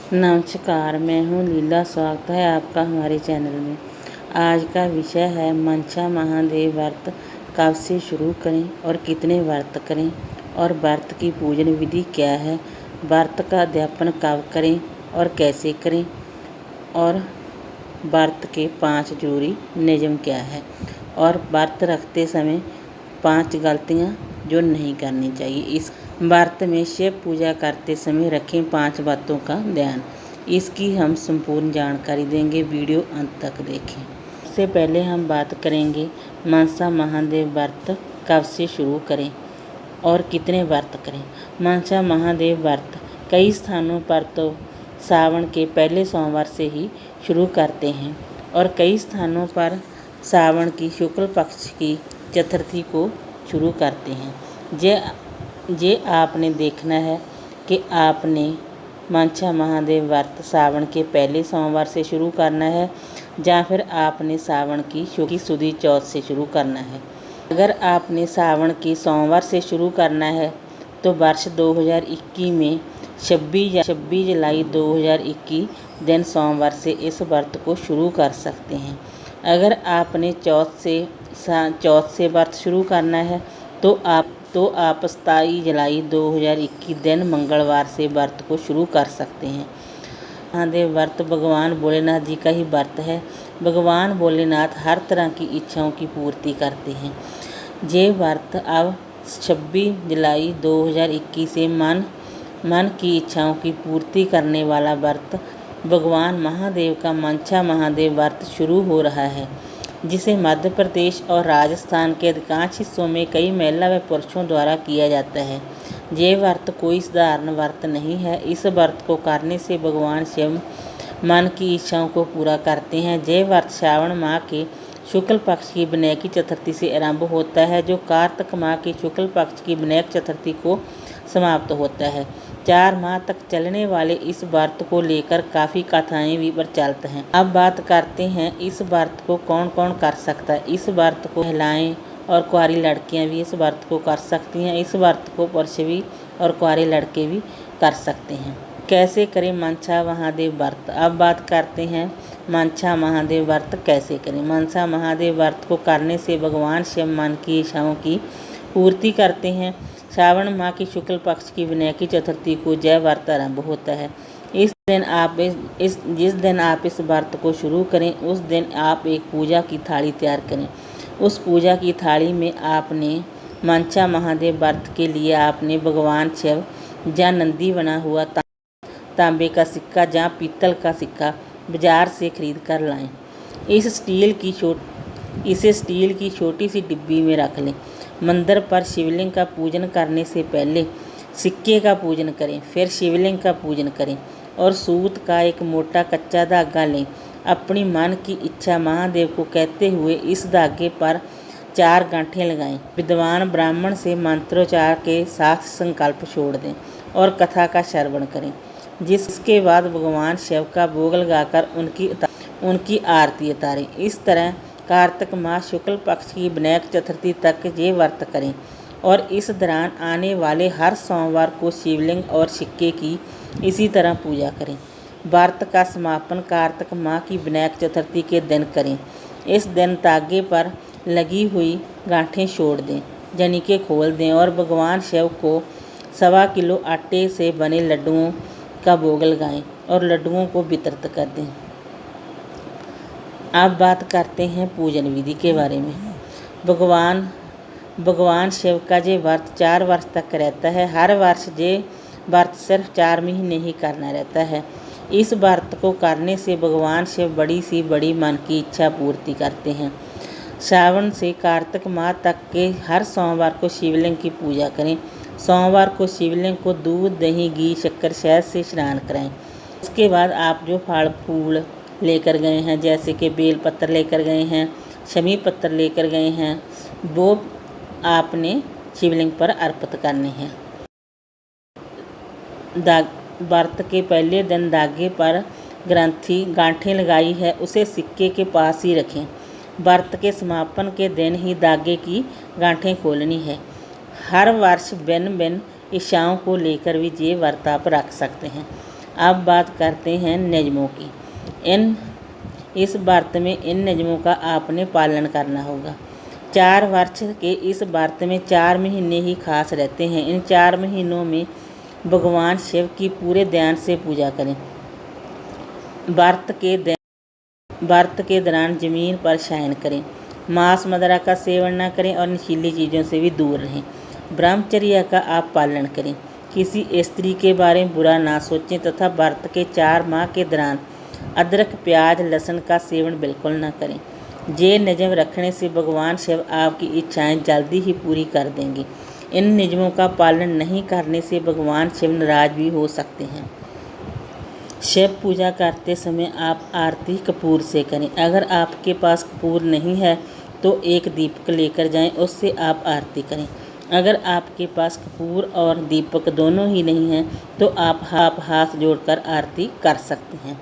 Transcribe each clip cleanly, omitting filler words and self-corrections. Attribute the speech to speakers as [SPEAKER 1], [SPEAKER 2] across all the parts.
[SPEAKER 1] नमस्कार, मैं हूँ लीला। स्वागत है आपका हमारे चैनल में। आज का विषय है मनसा महादेव व्रत कब से शुरू करें और कितने व्रत करें और व्रत की पूजन विधि क्या है, व्रत का अध्यापन कब करें और कैसे करें, और व्रत के 5 जरूरी नियम क्या है, और व्रत रखते समय 5 गलतियाँ जो नहीं करनी चाहिए। इस व्रत में शिव पूजा करते समय रखें 5 बातों का ध्यान। इसकी हम संपूर्ण जानकारी देंगे, वीडियो अंत तक देखें। सबसे पहले हम बात करेंगे मनसा महादेव व्रत कब से शुरू करें और कितने व्रत करें। मनसा महादेव व्रत कई स्थानों पर तो सावन के पहले सोमवार से ही शुरू करते हैं और कई स्थानों पर सावन की शुक्ल पक्ष की चतुर्थी को शुरू करते हैं। जे आपने देखना है कि आपने मनसा महादेव व्रत सावन के पहले सोमवार से शुरू करना है या फिर आपने सावन की सुदी चौथ से शुरू करना है। अगर आपने सावन की सोमवार से शुरू करना है तो वर्ष 2021 में 26 जुलाई 2021 दिन सोमवार से इस व्रत को शुरू कर सकते हैं। अगर आपने चौथ से व्रत शुरू करना है तो आप 27 जुलाई 2021 दिन मंगलवार से व्रत को शुरू कर सकते हैं। महादेव व्रत भगवान भोलेनाथ जी का ही व्रत है। भगवान भोलेनाथ हर तरह की इच्छाओं की पूर्ति करते हैं। ये व्रत अब 26 जुलाई 2021 से मन की इच्छाओं की पूर्ति करने वाला व्रत भगवान महादेव का मनसा महादेव व्रत शुरू हो रहा है, जिसे मध्य प्रदेश और राजस्थान के अधिकांश हिस्सों में कई महिला व पुरुषों द्वारा किया जाता है। ये व्रत कोई साधारण व्रत नहीं है। इस व्रत को करने से भगवान शिव मन की इच्छाओं को पूरा करते हैं। ये व्रत श्रावण माह के शुक्ल पक्ष की विनायकी चतुर्थी से आरंभ होता है, जो कार्तिक माह के शुक्ल पक्ष की विनायक चतुर्थी को समाप्त होता है। 4 माह तक चलने वाले इस व्रत को लेकर काफ़ी कथाएं भी प्रचलित हैं। अब बात करते हैं इस व्रत को कौन कौन कर सकता है। इस व्रत को महिलाएं और कुंवारी लड़कियां भी इस व्रत को कर सकती हैं। इस व्रत को पुरुष भी और कुंवारे लड़के भी कर सकते हैं। कैसे करें मनसा महादेव व्रत। अब बात करते हैं मनसा महादेव व्रत कैसे करें। मनसा महादेव व्रत को करने से भगवान शिव मन की इच्छाओं की पूर्ति करते हैं। श्रावण माह की शुक्ल पक्ष की विनायकी चतुर्थी को जय व्रत आरंभ होता है। जिस दिन आप इस व्रत को शुरू करें उस दिन आप एक पूजा की थाली तैयार करें। उस पूजा की थाली में आपने मनसा महादेव व्रत के लिए आपने भगवान शिव या नंदी बना हुआ तांबे का सिक्का या पीतल का सिक्का बाजार से खरीद कर लाएं। इसे स्टील की छोटी सी डिब्बी में रख लें। मंदिर पर शिवलिंग का पूजन करने से पहले सिक्के का पूजन करें, फिर शिवलिंग का पूजन करें और सूत का एक मोटा कच्चा धागा लें। अपनी मन की इच्छा महादेव को कहते हुए इस धागे पर 4 गांठें लगाएं। विद्वान ब्राह्मण से मंत्रोच्चार के साथ संकल्प छोड़ दें और कथा का श्रवण करें, जिसके बाद भगवान शिव का भोग लगाकर उनकी आरती उतारें। इस तरह कार्तिक माह शुक्ल पक्ष की विनायक चतुर्थी तक ये व्रत करें और इस दौरान आने वाले हर सोमवार को शिवलिंग और सिक्के की इसी तरह पूजा करें। व्रत का समापन कार्तिक माह की विनायक चतुर्थी के दिन करें। इस दिन धागे पर लगी हुई गांठें छोड़ दें, यानी कि खोल दें, और भगवान शिव को 1.25 किलो आटे से बने लड्डुओं का भोग लगाएं और लड्डुओं को वितरित कर दें। अब बात करते हैं पूजन विधि के बारे में। भगवान शिव का ये व्रत 4 वर्ष तक रहता है। हर वर्ष ये व्रत सिर्फ 4 महीने ही करना रहता है। इस व्रत को करने से भगवान शिव बड़ी मन की इच्छा पूर्ति करते हैं। श्रावण से कार्तिक माह तक के हर सोमवार को शिवलिंग की पूजा करें। सोमवार को शिवलिंग को दूध, दही, घी, शक्कर, शहद से स्नान कराएं। उसके बाद आप जो फल फूल लेकर गए हैं, जैसे कि बेल पत्र लेकर गए हैं, शमी पत्र लेकर गए हैं, वो आपने शिवलिंग पर अर्पित करने हैं। व्रत के पहले दिन धागे पर गांठें लगाई है उसे सिक्के के पास ही रखें। व्रत के समापन के दिन ही धागे की गांठें खोलनी है। हर वर्ष भिन्न भिन्न इच्छाओं को लेकर भी ये व्रत आप रख सकते हैं। अब बात करते हैं नियमों की। इस व्रत में इन नियमों का आपने पालन करना होगा। 4 वर्ष के इस व्रत में 4 महीने ही खास रहते हैं। इन 4 महीनों में भगवान शिव की पूरे ध्यान से पूजा करें। व्रत के दौरान जमीन पर शयन करें। मांस मदिरा का सेवन न करें और नशीली चीज़ों से भी दूर रहें। ब्रह्मचर्य का आप पालन करें। किसी स्त्री के बारे में बुरा ना सोचें तथा व्रत के 4 माह के दौरान अदरक, प्याज, लहसुन का सेवन बिल्कुल न करें। ये नियम रखने से भगवान शिव आपकी इच्छाएं जल्दी ही पूरी कर देंगे। इन नियमों का पालन नहीं करने से भगवान शिव नाराज भी हो सकते हैं। शिव पूजा करते समय आप आरती कपूर से करें। अगर आपके पास कपूर नहीं है तो एक दीपक लेकर जाएं, उससे आप आरती करें। अगर आपके पास कपूर और दीपक दोनों ही नहीं हैं तो आप हाथ जोड़कर आरती कर सकते हैं।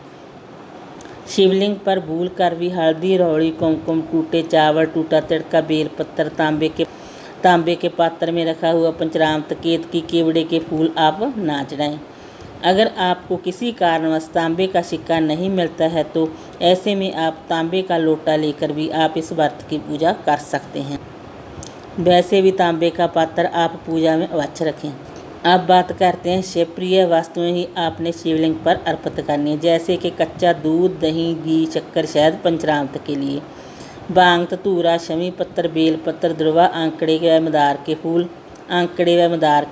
[SPEAKER 1] शिवलिंग पर भूल कर भी हल्दी, रोड़ी, कुमकुम, टूटे चावल, टूटा तिड़का, बेलपत्र, तांबे के पात्र में रखा हुआ पंचरामृत, केतकी, केवड़े के फूल आप ना चढ़ाएं। अगर आपको किसी कारणवश तांबे का सिक्का नहीं मिलता है तो ऐसे में आप तांबे का लोटा लेकर भी आप इस व्रत की पूजा कर सकते हैं। वैसे भी तांबे का पात्र आप पूजा में अवश्य रखें। अब बात करते हैं शिवप्रिय वस्तुएं ही आपने शिवलिंग पर अर्पित करनी है, जैसे कि कच्चा दूध, दही, घी, शक्कर, शहद पंचरामृत के लिए, भांग, धतूरा, शमी पत्र, बेलपत्र, दुर्वा, आंकड़े व मदार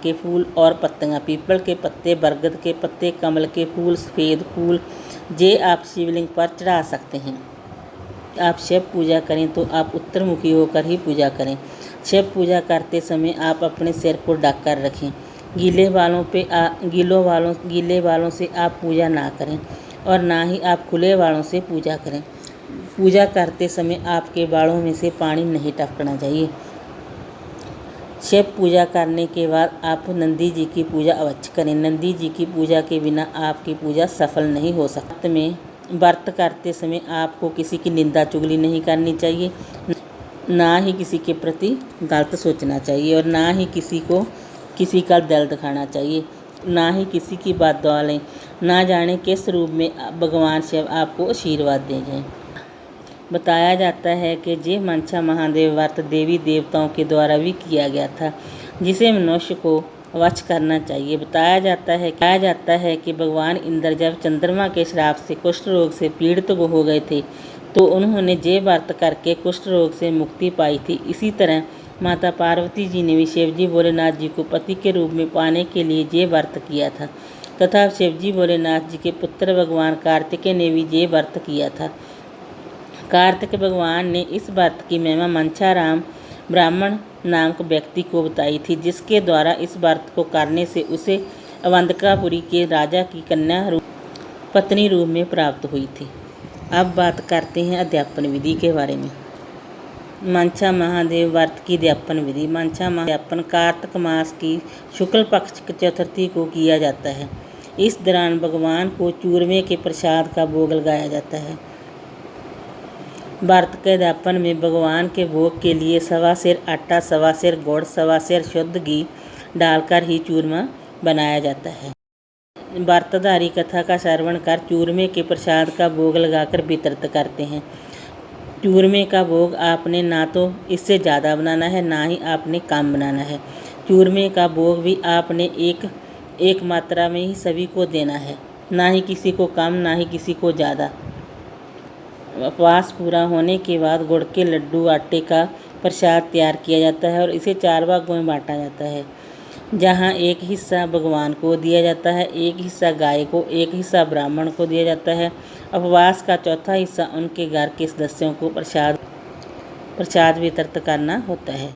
[SPEAKER 1] के फूल और पत्तियाँ, पीपल के पत्ते, बरगद के पत्ते, कमल के फूल, सफ़ेद फूल, ये आप शिवलिंग पर चढ़ा सकते हैं। आप शिव पूजा करें तो आप उत्तरमुखी होकर ही पूजा करें। शिव पूजा करते समय आप अपने सिर को ढक कर रखें। गीले बालों से आप पूजा ना करें और ना ही आप खुले बालों से पूजा करें। पूजा करते समय आपके बालों में से पानी नहीं टपकना चाहिए। शिव पूजा करने के बाद आप नंदी जी की पूजा अवश्य करें। नंदी जी की पूजा के बिना आपकी पूजा सफल नहीं हो सकती। व्रत करते समय आपको किसी की निंदा चुगली नहीं करनी चाहिए, ना ही किसी के प्रति गलत सोचना चाहिए और ना ही किसी का दिल दिखाना चाहिए, ना ही किसी की बात लें। ना जाने किस रूप में भगवान शिव आपको आशीर्वाद दे जाएं। बताया जाता है कि ये मनसा महादेव व्रत देवी देवताओं के द्वारा भी किया गया था, जिसे मनुष्य को अवश्य करना चाहिए। बताया जाता है कि भगवान इंद्र जब चंद्रमा के श्राप से कुष्ठ रोग से पीड़ित हो गए थे तो उन्होंने ये व्रत करके कुष्ठ रोग से मुक्ति पाई थी। इसी तरह माता पार्वती जी ने भी शिवजी भोलेनाथ जी को पति के रूप में पाने के लिए ये व्रत किया था तथा शिवजी भोलेनाथ जी के पुत्र भगवान कार्तिकेय ने भी ये व्रत किया था। कार्तिक भगवान ने इस व्रत की महिमा मंसाराम ब्राह्मण नामक व्यक्ति को बताई थी, जिसके द्वारा इस व्रत को करने से उसे अवंतिकापुरी के राजा की कन्या पत्नी रूप में प्राप्त हुई थी। अब बात करते हैं अध्यापन विधि के बारे में। मनसा महादेव व्रत की अध्यापन विधि। मनसा अध्यापन कार्तिक मास की शुक्ल पक्ष की चतुर्थी को किया जाता है। इस दौरान भगवान को चूरमे के प्रसाद का भोग लगाया जाता है। व्रत के अध्यापन में भगवान के भोग के लिए 1.25 सेर आटा, 1.25 सेर गुड़, 1.25 सेर शुद्ध घी डालकर ही चूरमा बनाया जाता है। व्रतधारी कथा का श्रवण कर चूरमे के प्रसाद का भोग लगाकर वितरित करते हैं। चूरमे का भोग आपने ना तो इससे ज़्यादा बनाना है, ना ही आपने कम बनाना है। चूरमे का भोग भी आपने एक मात्रा में ही सभी को देना है, ना ही किसी को कम, ना ही किसी को ज़्यादा। उपवास पूरा होने के बाद गुड़ के लड्डू, आटे का प्रसाद तैयार किया जाता है और इसे 4 भागों में बांटा जाता है, जहाँ एक हिस्सा भगवान को दिया जाता है, एक हिस्सा गाय को, एक हिस्सा ब्राह्मण को दिया जाता है। उपवास का चौथा हिस्सा उनके घर के सदस्यों को प्रसाद वितरित करना होता है।